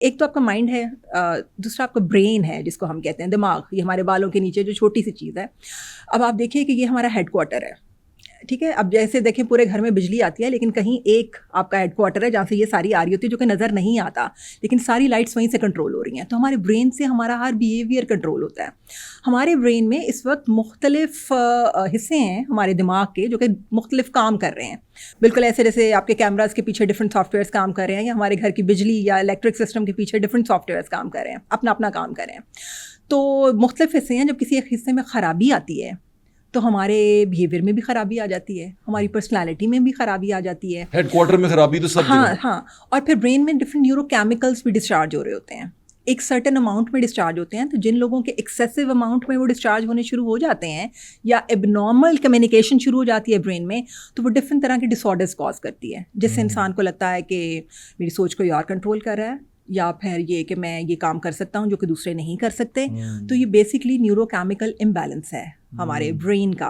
ایک تو آپ کا مائنڈ ہے، دوسرا آپ کا برین ہے جس کو ہم کہتے ہیں دماغ. یہ ہمارے بالوں کے نیچے جو چھوٹی سی چیز ہے. اب آپ دیکھیے کہ یہ ہمارا ہیڈ کوارٹر ہے، ٹھیک ہے. اب جیسے دیکھیں پورے گھر میں بجلی آتی ہے، لیکن کہیں ایک آپ کا ہیڈ کوارٹر ہے جہاں سے یہ ساری آ رہی ہوتی ہے، جو کہ نظر نہیں آتا، لیکن ساری لائٹس وہیں سے کنٹرول ہو رہی ہیں. تو ہمارے برین سے ہمارا ہر بیہیویئر کنٹرول ہوتا ہے. ہمارے برین میں اس وقت مختلف حصے ہیں ہمارے دماغ کے جو کہ مختلف کام کر رہے ہیں. بالکل ایسے جیسے آپ کے کیمراز کے پیچھے ڈفرینٹ سافٹ ویئرس کام کر رہے ہیں، یا ہمارے گھر کی بجلی یا الیکٹرک سسٹم کے پیچھے ڈفرینٹ سافٹ ویئرس کام کر رہے ہیں، اپنا اپنا کام کر رہے ہیں. تو مختلف حصے ہیں. جب کسی ایک حصے میں خرابی آتی ہے تو ہمارے بیہیویئر میں بھی خرابی آ جاتی ہے، ہماری پرسنالٹی میں بھی خرابی آ جاتی ہے. ہیڈ کوارٹر میں خرابی تو سب ہاں جگہ. ہاں. اور پھر برین میں ڈفرینٹ نیورو کیمیکلس بھی ڈسچارج ہو رہے ہوتے ہیں، ایک سرٹن اماؤنٹ میں ڈسچارج ہوتے ہیں. تو جن لوگوں کے ایکسیسو اماؤنٹ میں وہ ڈسچارج ہونے شروع ہو جاتے ہیں، یا اب نارمل کمیونیکیشن شروع ہو جاتی ہے برین میں، تو وہ ڈفرینٹ طرح کے ڈس آرڈرس کاز کرتی ہے، جس سے انسان کو لگتا ہے کہ میری سوچ کوئی اور کنٹرول کر رہا ہے، یا پھر یہ کہ میں یہ کام کر سکتا ہوں جو کہ دوسرے نہیں کر سکتے. تو یہ بیسکلی نیورو کیمیکل امبیلنس ہے ہمارے برین کا.